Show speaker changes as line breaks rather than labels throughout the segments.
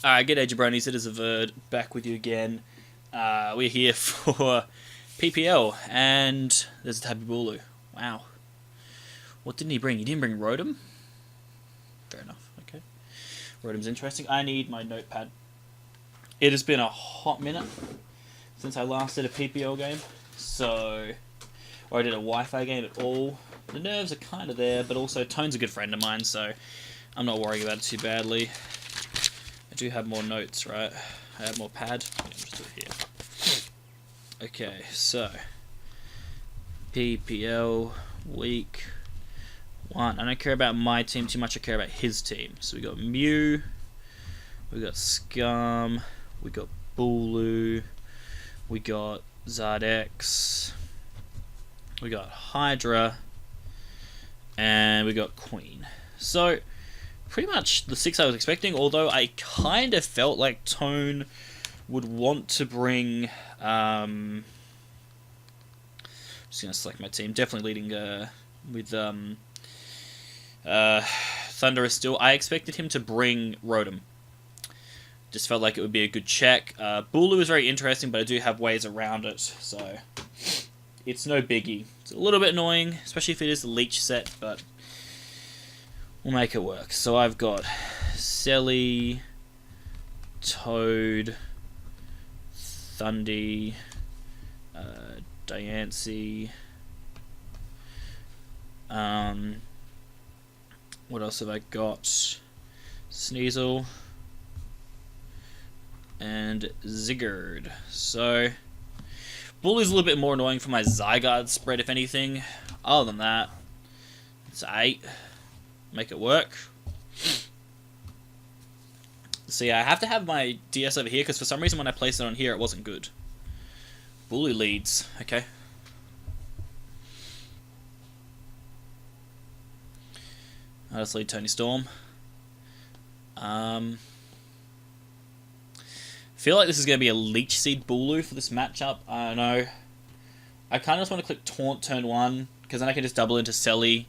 Alright, g'day jabronis, it is a Verd, back with you again. We're here for PPL, and there's a Tabu Bulu. Wow. What didn't he bring? He didn't bring Rotom? Fair enough, okay. Rotom's interesting. I need my notepad. It has been a hot minute since I last did a PPL game, or I did a Wi-Fi game at all. The nerves are kind of there, but also Tone's a good friend of mine, so I'm not worrying about it too badly. I do have more notes, right? I have more pad. Yeah, I'll just do it here. Okay, so PPL week 1. I don't care about my team too much. I care about his team. So we got Mew, we got Scum, we got Bulu, we got Zardex, we got Hydra, and we got Queen. So pretty much the 6 I was expecting, although I kind of felt like Tone would want to bring... I'm just going to select my team. Definitely leading with Thunderous still. I expected him to bring Rotom. Just felt like it would be a good check. Bulu is very interesting, but I do have ways around it, so it's no biggie. It's a little bit annoying, especially if it is the leech set, but we'll make it work. So I've got Selly, Toad, Thundy, Diancie. What else have I got? Sneasel and Zygarde. So Bully's a little bit more annoying for my Zygarde spread, if anything. Other than that, it's 8. Make it work. See, I have to have my DS over here because for some reason when I placed it on here, it wasn't good. Bully leads. Okay. I'll just lead Tony Storm. Feel like this is going to be a Leech Seed Bulu for this matchup. I don't know. I kind of just want to click Taunt turn 1 because then I can just double into Selly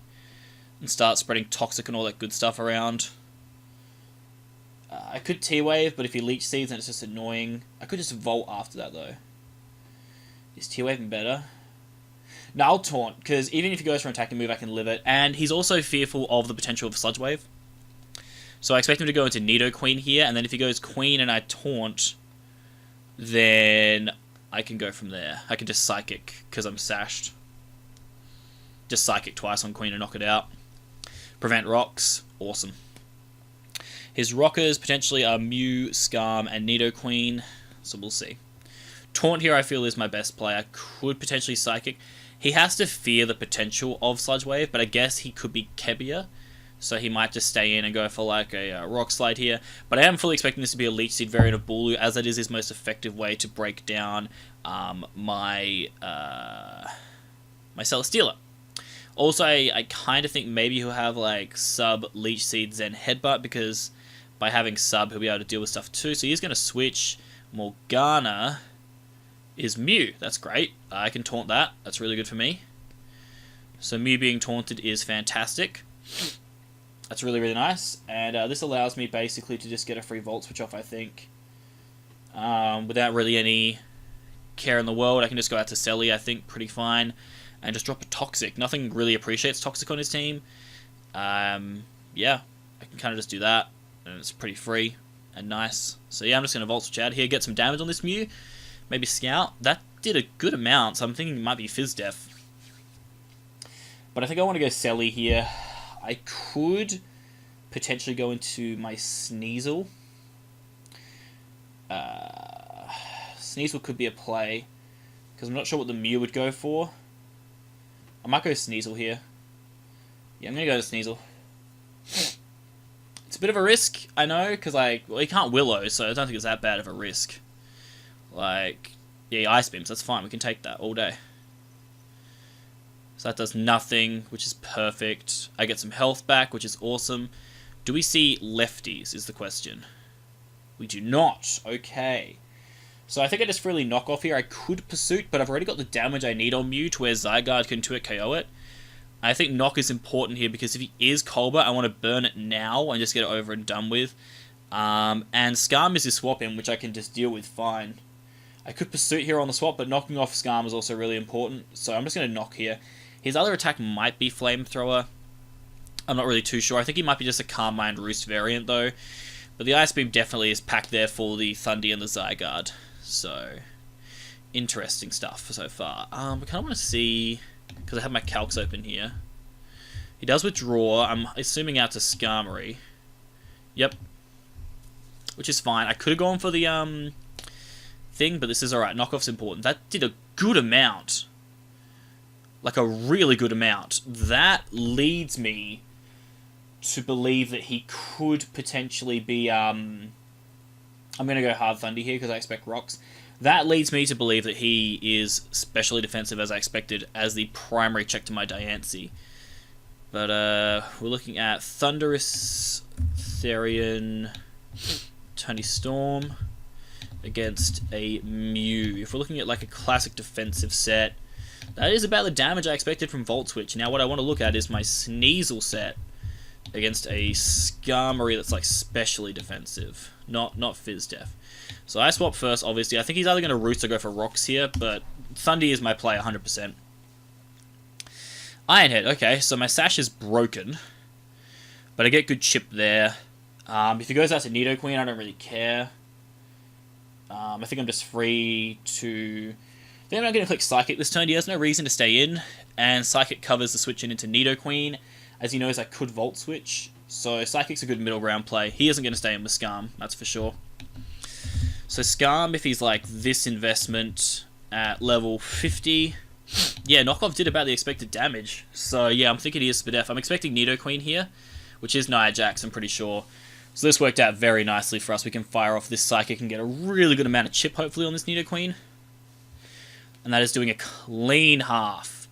and start spreading Toxic and all that good stuff around. I could T-Wave, but if he Leech Seeds, then it's just annoying. I could just Volt after that, though. Is T-Waving better? No, I'll Taunt, because even if he goes for an attacking move, I can live it. And he's also fearful of the potential of Sludge Wave. So I expect him to go into Nidoqueen here, and then if he goes Queen and I Taunt, then I can go from there. I can just Psychic, because I'm sashed. Just Psychic twice on Queen and knock it out. Prevent Rocks. Awesome. His Rockers potentially are Mew, Scum, and Nidoqueen. So we'll see. Taunt here I feel is my best play. I could potentially Psychic. He has to fear the potential of Sludge Wave, but I guess he could be Kebia. So he might just stay in and go for like a Rock Slide here. But I am fully expecting this to be a Leech Seed variant of Bulu, as that is his most effective way to break down my Celesteela. Also, I kind of think maybe he'll have like Sub, Leech Seed, Zen Headbutt, because by having Sub, he'll be able to deal with stuff too. So he's going to switch. Morgana is Mew. That's great. I can taunt that. That's really good for me. So Mew being taunted is fantastic. That's really, really nice. And this allows me basically to just get a free Volt Switch off, I think. Without really any care in the world. I can just go out to Selly, I think, pretty fine. And just drop a Toxic. Nothing really appreciates Toxic on his team. Yeah, I can kind of just do that. And it's pretty free and nice. So yeah, I'm just going to Volt Switch out here, get some damage on this Mew. Maybe Scout. That did a good amount, so I'm thinking it might be Fizz Def. But I think I want to go Selly here. I could potentially go into my Sneasel. Sneasel could be a play, because I'm not sure what the Mew would go for. I might go Sneasel here. Yeah, I'm going to go to Sneasel. It's a bit of a risk, I know, because, like, well, he can't Willow, so I don't think it's that bad of a risk. Like, yeah, Ice Beams, that's fine, we can take that all day. So that does nothing, which is perfect. I get some health back, which is awesome. Do we see lefties, is the question. We do not. Okay. So I think I just freely knock off here. I could Pursuit, but I've already got the damage I need on Mew to where Zygarde can 2-hit KO it. I think knock is important here because if he is Colbert, I want to burn it now and just get it over and done with. And Skarm is swap in, which I can just deal with fine. I could Pursuit here on the swap, but knocking off Skarm is also really important, so I'm just going to knock here. His other attack might be Flamethrower. I'm not really too sure. I think he might be just a Calm Mind Roost variant, though. But the Ice Beam definitely is packed there for the Thundy and the Zygarde. So, interesting stuff so far. I kind of want to see, because I have my calcs open here. He does withdraw. I'm assuming out to Skarmory. Yep. Which is fine. I could have gone for the thing, but this is alright. Knockoff's important. That did a good amount. Like a really good amount. That leads me to believe that he could potentially be... I'm going to go Hard Thundy here because I expect rocks. That leads me to believe that he is specially defensive as I expected as the primary check to my Diancie. But we're looking at Thundurus, Therian, Tony Storm against a Mew. If we're looking at like a classic defensive set, that is about the damage I expected from Volt Switch. Now what I want to look at is my Sneasel set against a Skarmory that's like specially defensive, not Fizz Def. So I swap first, obviously. I think he's either going to Roost or go for Rocks here, but Thundy is my play 100%. Iron Head, okay, so my Sash is broken, but I get good chip there. If he goes out to Nidoqueen, I don't really care. I think I'm just free to... I think I'm going to click Psychic this turn. He has no reason to stay in, and Psychic covers the switch in into Nidoqueen. As he knows, I could Volt Switch, so Psychic's a good middle ground play. He isn't going to stay in with Skarm, that's for sure. So Skarm, if he's like this investment at level 50... Yeah, Knockoff did about the expected damage. So yeah, I'm thinking he is Spadef. I'm expecting Nidoqueen here, which is Nia Jax, I'm pretty sure. So this worked out very nicely for us. We can fire off this Psychic and get a really good amount of chip, hopefully, on this Nidoqueen. And that is doing a clean half.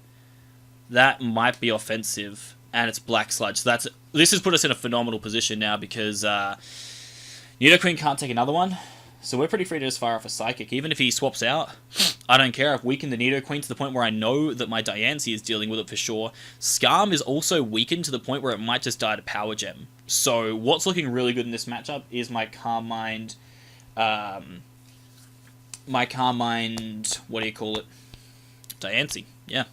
That might be offensive. And it's Black Sludge. So this has put us in a phenomenal position now because Nidoqueen can't take another one. So we're pretty free to just fire off a Psychic. Even if he swaps out, I don't care. I've weakened the Nidoqueen to the point where I know that my Diancie is dealing with it for sure. Skarm is also weakened to the point where it might just die to Power Gem. So what's looking really good in this matchup is my Calm Mind... what do you call it? Diancie, yeah.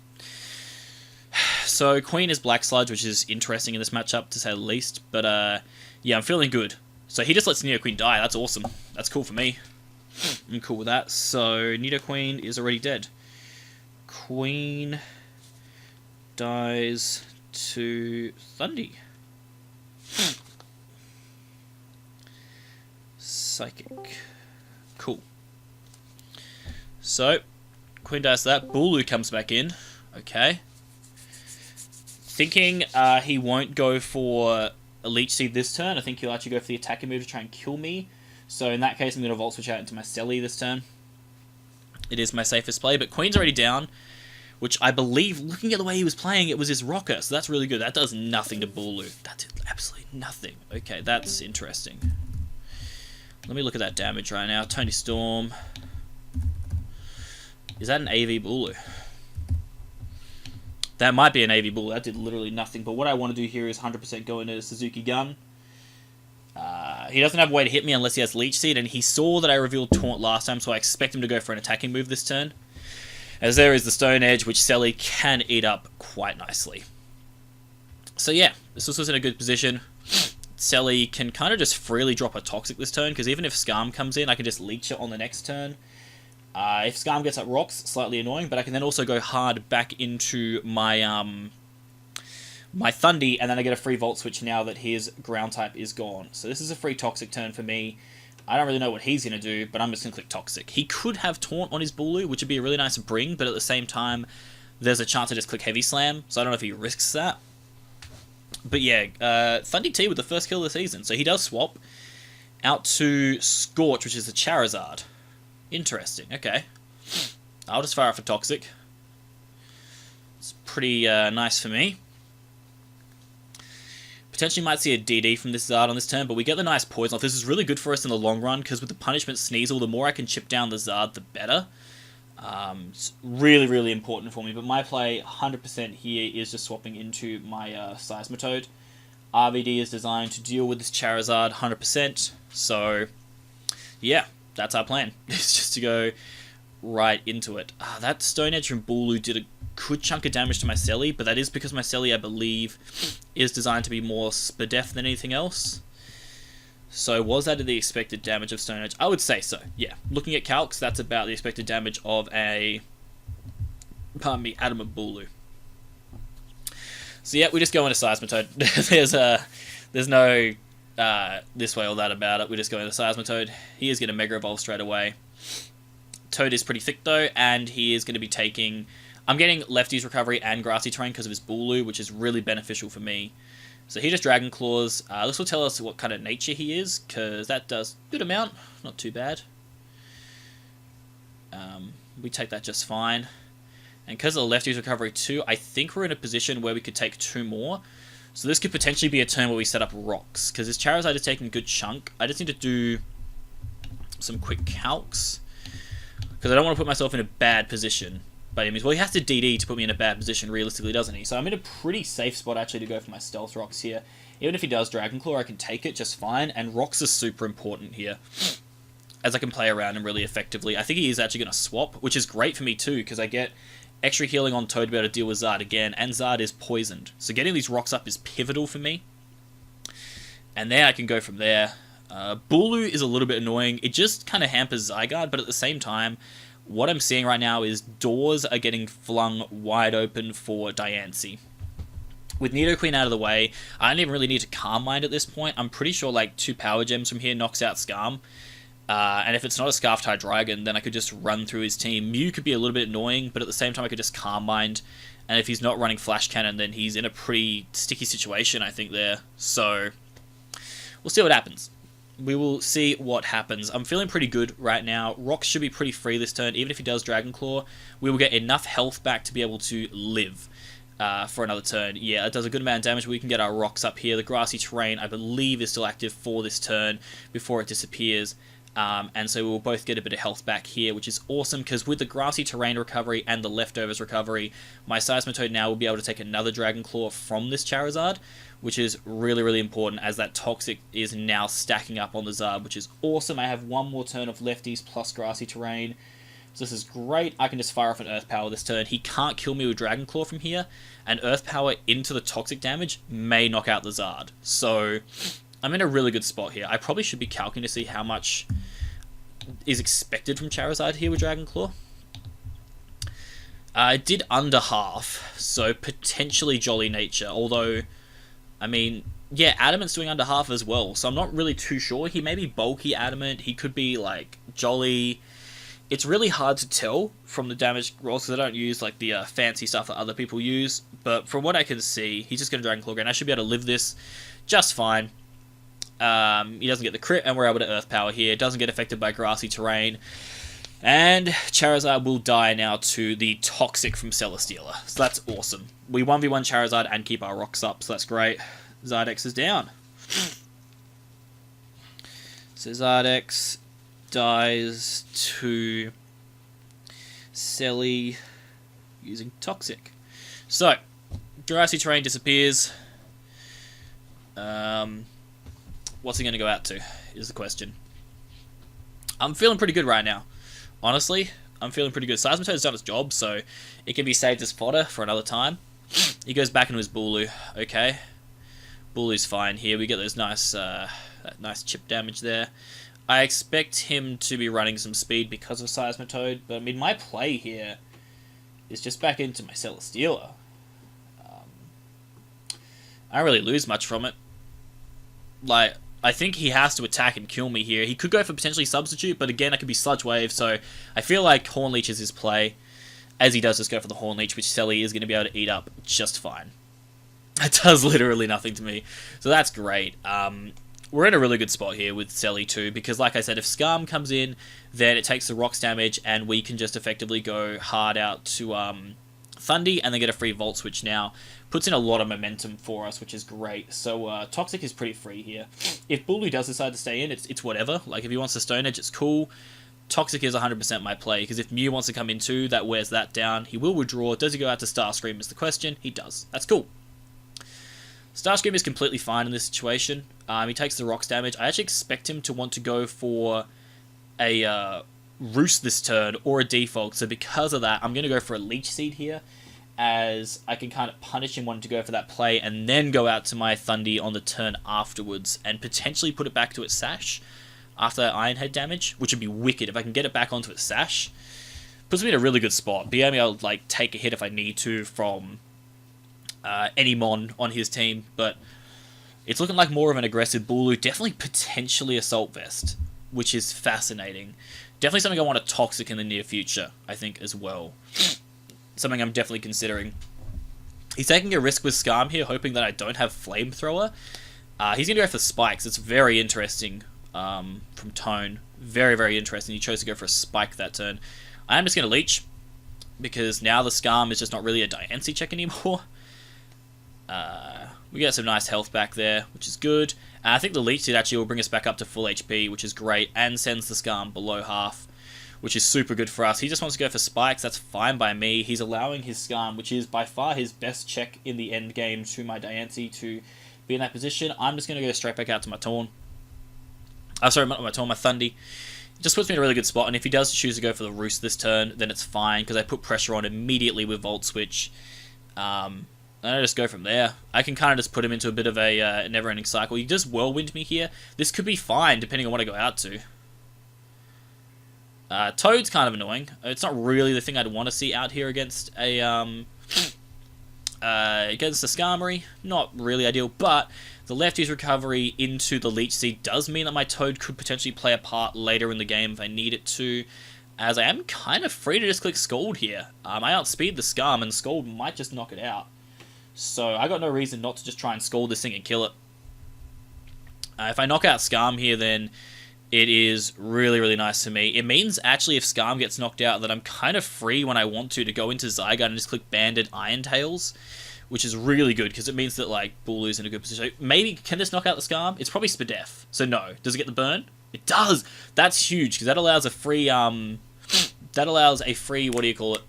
So Queen is Black Sludge, which is interesting in this matchup, to say the least. But yeah, I'm feeling good. So he just lets Nidoqueen die. That's awesome. That's cool for me. I'm cool with that. So Nidoqueen is already dead. Queen dies to Thundy. Psychic. Cool. So Queen dies to that. Bulu comes back in. Okay. Thinking he won't go for a Leech Seed this turn. I think he'll actually go for the attacking move to try and kill me. So in that case, I'm going to Volt Switch out into my Selly this turn. It is my safest play, but Queen's already down, which I believe, looking at the way he was playing, it was his Rocker, so that's really good. That does nothing to Bulu. That did absolutely nothing. Okay, that's interesting. Let me look at that damage right now. Tony Storm. Is that an AV Bulu? That might be an AV Bull. That did literally nothing. But what I want to do here is 100% go into Suzuki Gun. He doesn't have a way to hit me unless he has Leech Seed, and he saw that I revealed Taunt last time, so I expect him to go for an attacking move this turn. As there is the Stone Edge, which Selly can eat up quite nicely. So yeah, this was in a good position. Selly can kind of just freely drop a Toxic this turn, because even if Skarm comes in, I can just Leech it on the next turn. If Skarm gets up Rocks, slightly annoying, but I can then also go hard back into my my Thundy, and then I get a free Volt Switch now that his Ground type is gone. So this is a free Toxic turn for me. I don't really know what he's going to do, but I'm just going to click Toxic. He could have Taunt on his Bulu, which would be a really nice bring, but at the same time, there's a chance to just click Heavy Slam, so I don't know if he risks that. But yeah, Thundy T with the first kill of the season. So he does swap out to Scorch, which is the Charizard. Interesting, okay. I'll just fire off a Toxic. It's pretty nice for me. Potentially might see a DD from this Zard on this turn, but we get the nice Poison off. This is really good for us in the long run, because with the Punishment Sneasel, the more I can chip down the Zard, the better. It's really, really important for me, but my play 100% here is just swapping into my Seismitoad. RVD is designed to deal with this Charizard 100%. So, yeah, that's our plan. It's just to go right into it. That Stone Edge from Bulu did a good chunk of damage to my Selly, but that is because my Selly, I believe, is designed to be more Spadef than anything else. So was that the expected damage of Stone Edge? I would say so, yeah. Looking at calcs, that's about the expected damage of a, Adamant Bulu. So yeah, we just go into Seismitoad. There's no this way or that about it. We just go into Seismitoad. He is going to Mega Evolve straight away. Toad is pretty thick though, and he is going to be taking... I'm getting Lefty's Recovery and Grassy Terrain because of his Bulu, which is really beneficial for me. So he just Dragon Claws. This will tell us what kind of nature he is, because that does a good amount. Not too bad. We take that just fine. And because of the Lefty's Recovery too, I think we're in a position where we could take 2 more. So this could potentially be a turn where we set up rocks, because this Charizard is taking a good chunk. I just need to do some quick calcs, because I don't want to put myself in a bad position. By any means, well, he has to DD to put me in a bad position, realistically, doesn't he? So I'm in a pretty safe spot, actually, to go for my Stealth Rocks here. Even if he does Dragon Claw, I can take it just fine, and Rocks are super important here, as I can play around him really effectively. I think he is actually going to swap, which is great for me too, because I get extra healing on Toad to be able to deal with Zard again, and Zard is poisoned. So getting these Rocks up is pivotal for me. And then I can go from there. Bulu is a little bit annoying. It just kind of hampers Zygarde, but at the same time, what I'm seeing right now is doors are getting flung wide open for Diancie. With Nidoqueen out of the way, I don't even really need to Calm Mind at this point. I'm pretty sure like 2 Power Gems from here knocks out Scarm. And if it's not a Scarf Tydragon, then I could just run through his team. Mew could be a little bit annoying, but at the same time I could just Calm Mind. And if he's not running Flash Cannon, then he's in a pretty sticky situation, I think, there. So, we'll see what happens. We will see what happens. I'm feeling pretty good right now. Rocks should be pretty free this turn. Even if he does Dragon Claw, we will get enough health back to be able to live for another turn. Yeah, it does a good amount of damage. We can get our Rocks up here. The Grassy Terrain, I believe, is still active for this turn before it disappears. And so we'll both get a bit of health back here, which is awesome, because with the Grassy Terrain recovery and the Leftovers recovery, my Seismitoad now will be able to take another Dragon Claw from this Charizard, which is really, really important, as that Toxic is now stacking up on the Zard, which is awesome. I have 1 more turn of Lefties plus Grassy Terrain, so this is great. I can just fire off an Earth Power this turn. He can't kill me with Dragon Claw from here, and Earth Power into the Toxic damage may knock out the Zard. So I'm in a really good spot here. I probably should be calculating to see how much is expected from Charizard here with Dragon Claw. I did under half, so potentially Jolly Nature, although, I mean, yeah, Adamant's doing under half as well, so I'm not really too sure. He may be bulky Adamant, he could be, like, Jolly. It's really hard to tell from the damage rolls, because I don't use, like, the fancy stuff that other people use, but from what I can see, he's just going to Dragon Claw again. I should be able to live this just fine. He doesn't get the crit, and we're able to Earth Power here. Doesn't get affected by Grassy Terrain. And Charizard will die now to the Toxic from Celesteela. So that's awesome. We 1v1 Charizard and keep our Rocks up, so that's great. Zardex is down. So Zardex dies to Selly using Toxic. So, Grassy Terrain disappears. What's he going to go out to, is the question. I'm feeling pretty good right now. Honestly, I'm feeling pretty good. Seismitoad's done its job, so it can be saved as fodder for another time. He goes back into his Bulu. Okay. Bulu's fine here. We get those nice nice chip damage there. I expect him to be running some speed because of Seismitoad, but I mean, my play here is just back into my Celesteela. I don't really lose much from it. Like, I think he has to attack and kill me here. He could go for potentially Substitute, but again, I could be Sludge Wave, so I feel like Horn Leech is his play, as he does just go for the Horn Leech, which Selly is going to be able to eat up just fine. It does literally nothing to me, so that's great. We're in a really good spot here with Selly too, because like I said, if Scarm comes in, then it takes the Rocks damage, and we can just effectively go hard out to Thundy, and then get a free Volt Switch now. Puts in a lot of momentum for us, which is great. So Toxic is pretty free here. If Bulu does decide to stay in, it's whatever. Like, if he wants to Stone Edge, it's cool. Toxic is 100% my play, because if Mew wants to come in too, that wears that down. He will withdraw. Does he go out to Starscream is the question. He does. That's cool. Starscream is completely fine in this situation. He takes the rocks damage. I actually expect him to want to go for a Roost this turn or a Default. So because of that, I'm going to go for a Leech Seed here, as I can kind of punish him wanting to go for that play and then go out to my Thundy on the turn afterwards and potentially put it back to its Sash after that Iron Head damage, which would be wicked if I can get it back onto its Sash. Puts me in a really good spot. Be able to like take a hit if I need to from any Mon on his team, but it's looking like more of an aggressive Bulu, definitely potentially Assault Vest, which is fascinating. Definitely something I want to Toxic in the near future, I think, as well. Something I'm definitely considering. He's taking a risk with Skarm here, hoping that I don't have Flamethrower. He's going to go for Spikes. It's very interesting from Tone. Very, very interesting. He chose to go for a Spike that turn. I am just going to Leech, because now the Skarm is just not really a Diancie check anymore. We get some nice health back there, which is good. And I think the Leech Seed actually will bring us back up to full HP, which is great, and sends the Skarm below half, which is super good for us. He just wants to go for Spikes. That's fine by me. He's allowing his Skarm, which is by far his best check in the end game, to my Diancie to be in that position. I'm just going to go straight back out to my Taunt. Sorry, not my Taunt, my Thundy. It just puts me in a really good spot, and if he does choose to go for the Roost this turn, then it's fine, because I put pressure on immediately with Volt Switch. And I just go from there. I can kind of just put him into a bit of a never-ending cycle. He does Whirlwind me here. This could be fine, depending on what I go out to. Toad's kind of annoying. It's not really the thing I'd want to see out here against a against the Skarmory. Not really ideal, but the lefty's recovery into the Leech Seed does mean that my Toad could potentially play a part later in the game if I need it to, as I am kind of free to just click Scald here. I outspeed the Skarm, and Scald might just knock it out. So I got no reason not to just try and Scald this thing and kill it. If I knock out Skarm here, then it is really, really nice to me. It means, actually, if Skarm gets knocked out, that I'm kind of free when I want to go into Zygarde and just click Banded Iron Tails, which is really good, because it means that, like, Bulu's in a good position. Maybe, can this knock out the Skarm? It's probably Spadef, so no. Does it get the burn? It does! That's huge, because that allows a free, what do you call it?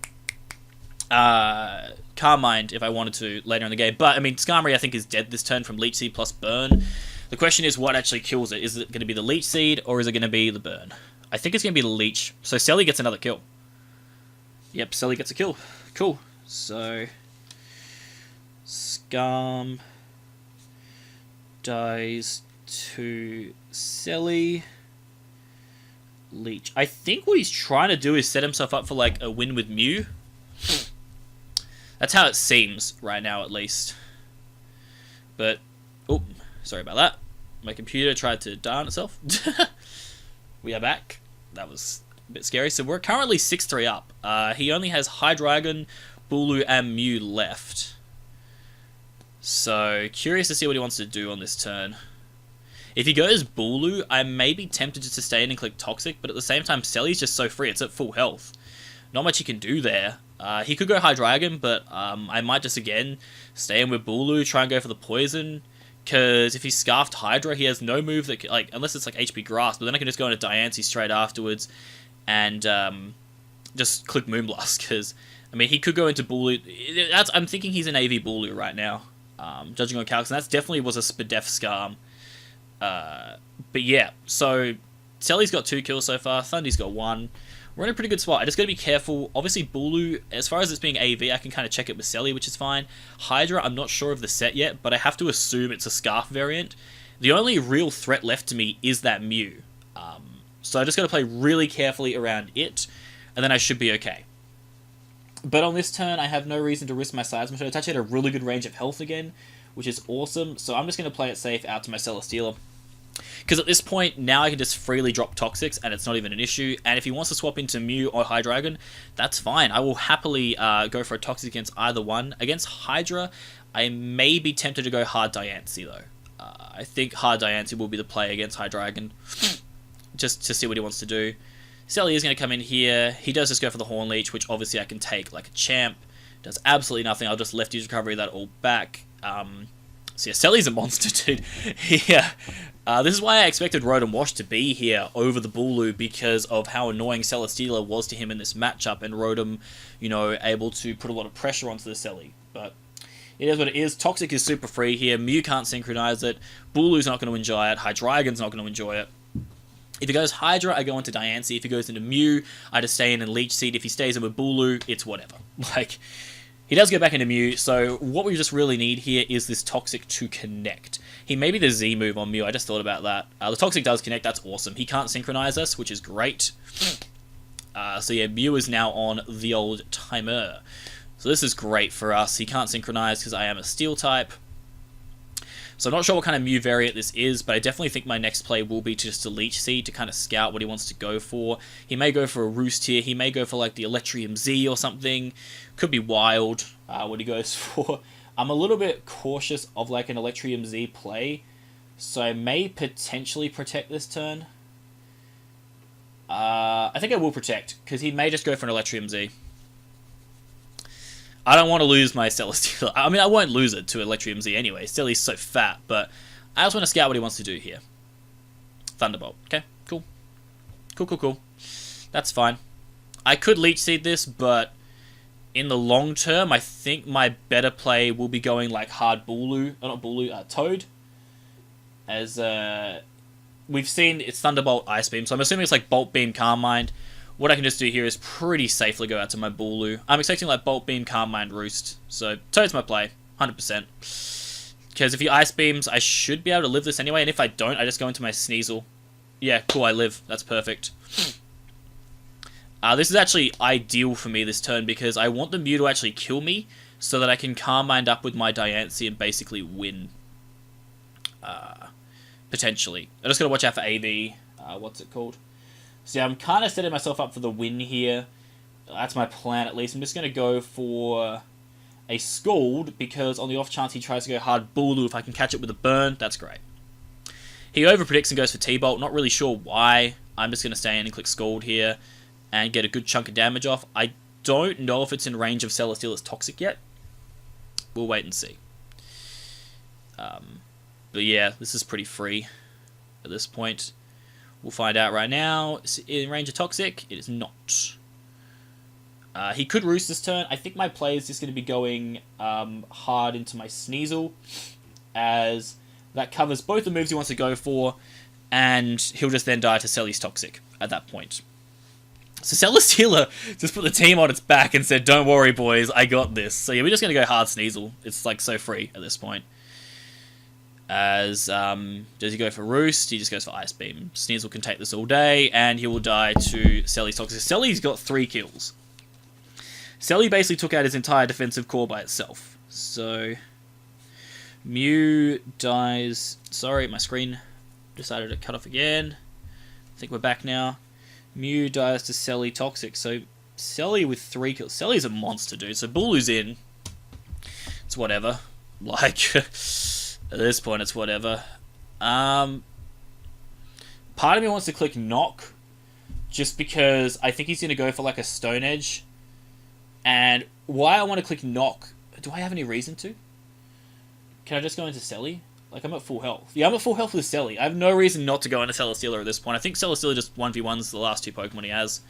Calm Mind if I wanted to later in the game. But, I mean, Skarmory I think is dead this turn from Leech Seed plus Burn. The question is what actually kills it. Is it going to be the Leech Seed or is it going to be the Burn? I think it's going to be the Leech. So Selly gets another kill. Yep, Selly gets a kill. Cool. So, Skarm dies to Selly. Leech. I think what he's trying to do is set himself up for like a win with Mew. That's how it seems right now, at least. But, oh, sorry about that. My computer tried to die on itself. We are back. That was a bit scary. So we're currently 6-3 up. He only has Hydreigon, Bulu, and Mew left. So, curious to see what he wants to do on this turn. If he goes Bulu, I may be tempted just to stay in and click Toxic, but at the same time, Selly's just so free. It's at full health. Not much he can do there. He could go Hydreigon, but I might just, again, stay in with Bulu, try and go for the Poison, because if he's Scarfed Hydra, he has no move that, like, unless it's like HP Grasp, but then I can just go into Diancie straight afterwards and just click Moonblast, because, I mean, he could go into Bulu. I'm thinking he's an AV Bulu right now, judging on Calix, and that definitely was a Spadef Skarm. But yeah, so Selly's got 2 kills so far, Thundy's got 1. We're in a pretty good spot. I just got to be careful. Obviously, Bulu, as far as it's being AV, I can kind of check it with Selly, which is fine. Hydra, I'm not sure of the set yet, but I have to assume it's a Scarf variant. The only real threat left to me is that Mew. So I just got to play really carefully around it, and then I should be okay. But on this turn, I have no reason to risk my Seismitoad. It's actually at a really good range of health again, which is awesome. So I'm just going to play it safe out to my Celesteela. Because at this point, now I can just freely drop Toxics, and it's not even an issue. And if he wants to swap into Mew or Hydreigon, that's fine. I will happily go for a Toxic against either one. Against Hydra, I may be tempted to go Hard Diancie, though. I think Hard Diancie will be the play against Hydreigon, just to see what he wants to do. Selly is going to come in here. He does just go for the Horn Leech, which obviously I can take like a champ. Does absolutely nothing. I'll just left use recovery that all back. So yeah, Selly's a monster, dude. Yeah. This is why I expected Rotom Wash to be here over the Bulu, because of how annoying Celesteela was to him in this matchup, and Rotom, you know, able to put a lot of pressure onto the Selly. But It is what it is. Toxic is super free here. Mew can't synchronize it. Bulu's not going to enjoy it. Hydreigon's not going to enjoy it. If he goes Hydra, I go into Diancie. If he goes into Mew, I just stay in and Leech Seed. If he stays in with Bulu, it's whatever. Like, he does go back into Mew, so what we just really need here is this Toxic to connect. He may be the Z move on Mew, I just thought about that. The Toxic does connect, that's awesome. He can't synchronize us, which is great. So yeah, Mew is now on the old timer. So this is great for us. He can't synchronize because I am a Steel type. So I'm not sure what kind of Mew variant this is, but I definitely think my next play will be to just a Leech Seed to kind of scout what he wants to go for. He may go for a Roost here. He may go for like the Electrium Z or something. Could be wild what he goes for. I'm a little bit cautious of like an Electrium Z play, so I may potentially protect this turn. I think I will protect, because he may just go for an Electrium Z. I don't want to lose my Celesteela. I mean, I won't lose it to Electrium Z anyway. Still, he's so fat, but I just want to scout what he wants to do here. Thunderbolt. Okay, cool. Cool. That's fine. I could Leech Seed this, but in the long term, I think my better play will be going like hard Bulu, not Bulu, Toad. As we've seen, it's Thunderbolt, Ice Beam, so I'm assuming it's like Bolt Beam, Calm Mind. What I can just do here is pretty safely go out to my Bulu. I'm expecting like Bolt Beam, Calm Mind, Roost. So Toad's my play, 100%. Because if he Ice Beams, I should be able to live this anyway. And if I don't, I just go into my Sneasel. Yeah, cool, I live. That's perfect. This is actually ideal for me this turn because I want the Mew to actually kill me so that I can Calm Mind up with my Diancie and basically win. Potentially. I just got to watch out for AV. What's it called? So yeah, I'm kind of setting myself up for the win here. That's my plan at least. I'm just going to go for a Scald because on the off chance he tries to go hard Bulu, if I can catch it with a burn, that's great. He overpredicts and goes for T-Bolt. Not really sure why. I'm just going to stay in and click Scald here and get a good chunk of damage off. I don't know if it's in range of Celesteela's Toxic yet. We'll wait and see. But yeah, this is pretty free at this point. We'll find out right now. Is it in range of Toxic? It is not. He could Roost this turn. I think my play is just going to be going hard into my Sneasel, as that covers both the moves he wants to go for, and he'll just then die to Celly's Toxic at that point. So Celesteela just put the team on its back and said, "Don't worry, boys, I got this." So yeah, we're just going to go hard Sneasel. It's like so free at this point. As, does he go for Roost? He just goes for Ice Beam. Sneasel can take this all day, and he will die to Celly's Toxic. Celly's got 3 kills. Celly basically took out his entire defensive core by itself. So, Mew dies... Sorry, my screen decided to cut off again. I think we're back now. Mew dies to Celly Toxic. So, Celly with 3 kills. Celly's a monster, dude. So, Bulu's in. It's whatever. Like... At this point, it's whatever. Part of me wants to click Knock, just because I think he's going to go for like a Stone Edge. And why I want to click Knock, do I have any reason to? Can I just go into Celly? Like, I'm at full health. Yeah, I'm at full health with Celly. I have no reason not to go into Celesteela at this point. I think Celesteela just 1v1s the last 2 Pokemon he has.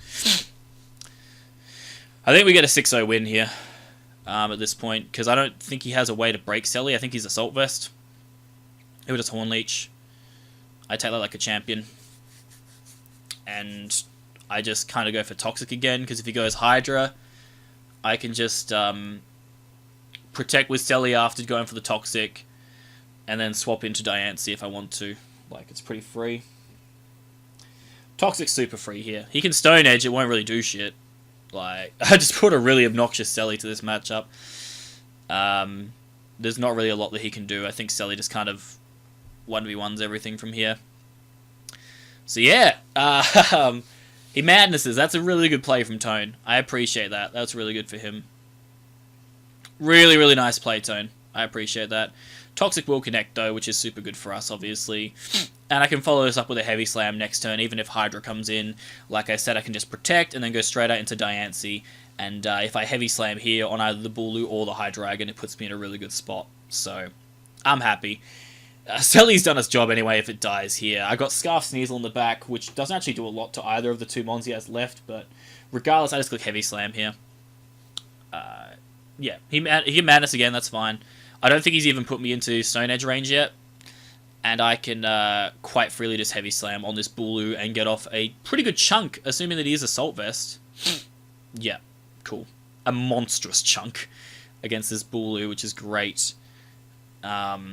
I think we get a 6-0 win here at this point, because I don't think he has a way to break Celly. I think he's Assault Vest. It would just Horn Leech. I take that like a champion. And I just kind of go for Toxic again, because if he goes Hydra, I can just protect with Celly after going for the Toxic, and then swap into Diancie if I want to. Like, it's pretty free. Toxic's super free here. He can Stone Edge, it won't really do shit. Like, I just put a really obnoxious Celly to this matchup. There's not really a lot that he can do. I think Celly just kind of 1v1s everything from here. So yeah, he madnesses. That's a really good play from Tone. I appreciate that. That's really good for him. Really, really nice play, Tone. I appreciate that. Toxic will connect though, which is super good for us, obviously. And I can follow this up with a Heavy Slam next turn, even if Hydra comes in. Like I said, I can just protect and then go straight out into Diancie. And if I Heavy Slam here on either the Bulu or the Hydreigon, it puts me in a really good spot. So, I'm happy. Celly's done its job anyway if it dies here. I got Scarf Sneasel in the back, which doesn't actually do a lot to either of the 2 mons he has left, but regardless, I just click Heavy Slam here. yeah, he can madness again, that's fine. I don't think he's even put me into Stone Edge range yet. And I can quite freely just heavy slam on this Bulu and get off a pretty good chunk, assuming that he is Assault Vest. Yeah, cool. A monstrous chunk against this Bulu, which is great. Yeah,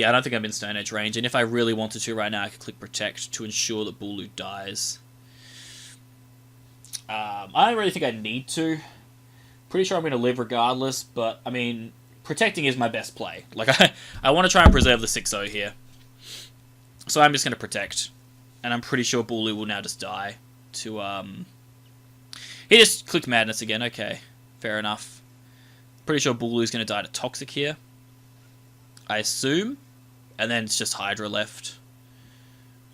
I don't think I'm in Stone Edge range, and if I really wanted to right now, I could click Protect to ensure that Bulu dies. I don't really think I need to. Pretty sure I'm going to live regardless, but, I mean, protecting is my best play. Like, I want to try and preserve the 6-0 here. So I'm just going to protect. And I'm pretty sure Bulu will now just die to, He just clicked Madness again, okay. Fair enough. Pretty sure Bulu's going to die to Toxic here. I assume. And then it's just Hydra left.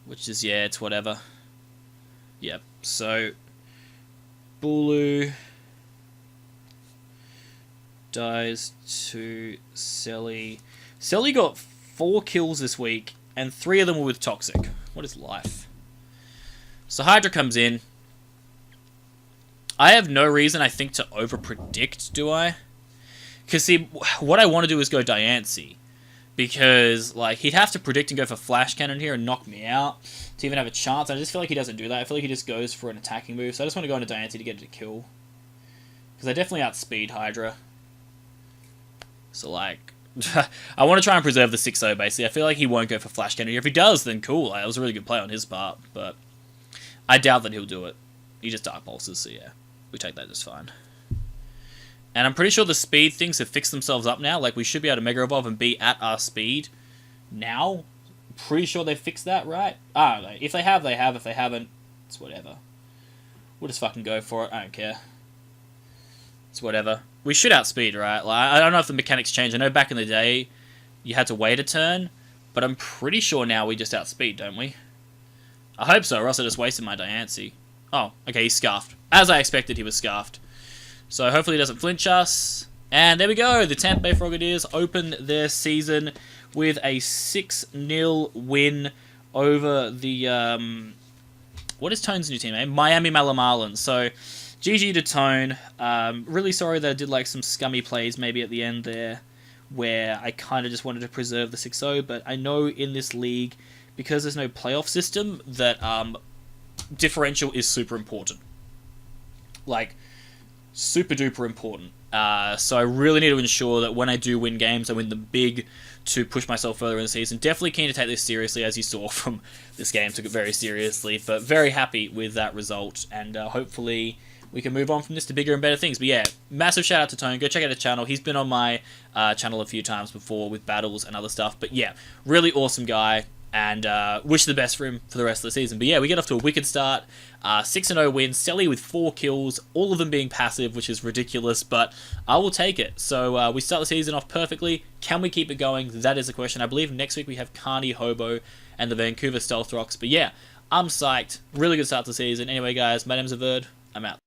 Which is, yeah, it's whatever. Yep, so... Bulu... dies to Selly. Selly got 4 kills this week, and 3 of them were with Toxic. What is life? So Hydra comes in. I have no reason, I think, to over-predict, do I? Because, see, what I want to do is go Diancie. Because, like, he'd have to predict and go for Flash Cannon here and knock me out to even have a chance. I just feel like he doesn't do that. I feel like he just goes for an attacking move. So I just want to go into Diancie to get it to kill. Because I definitely outspeed Hydra. So, like, I want to try and preserve the 6-0, basically. I feel like he won't go for Flash Cannon. If he does, then cool. That was a really good play on his part, but I doubt that he'll do it. He just Dark Pulses, so yeah. We take that just fine. And I'm pretty sure the speed things have fixed themselves up now. Like, we should be able to Mega Evolve and be at our speed now. Pretty sure they've fixed that, right? I don't know. If they have, they have. If they haven't, it's whatever. We'll just fucking go for it. I don't care. It's whatever. We should outspeed, right? Like, I don't know if the mechanics change. I know back in the day, you had to wait a turn, but I'm pretty sure now we just outspeed, don't we? I hope so, or else I just wasted my Diancie. Oh, okay, he's scarfed. As I expected, he was scarfed. So hopefully he doesn't flinch us. And there we go. The Tampa Bay Frogadiers open their season with a 6-0 win over the... what is Tone's new team, eh? Miami Malamarlins. So... GG to Tone. Really sorry that I did like some scummy plays maybe at the end there where I kind of just wanted to preserve the 6-0, but I know in this league, because there's no playoff system, that differential is super important. Like, super duper important. So I really need to ensure that when I do win games, I win them big to push myself further in the season. Definitely keen to take this seriously, as you saw from this game. Took it very seriously, but very happy with that result, and hopefully... we can move on from this to bigger and better things. But yeah, massive shout out to Tone. Go check out his channel. He's been on my channel a few times before with battles and other stuff. But yeah, really awesome guy. And wish the best for him for the rest of the season. But yeah, we get off to a wicked start. 6-0 win. Selly with 4 kills. All of them being passive, which is ridiculous. But I will take it. So we start the season off perfectly. Can we keep it going? That is the question. I believe next week we have Carney, Hobo, and the Vancouver Stealth Rocks. But yeah, I'm psyched. Really good start to the season. Anyway, guys, my name's Averd. I'm out.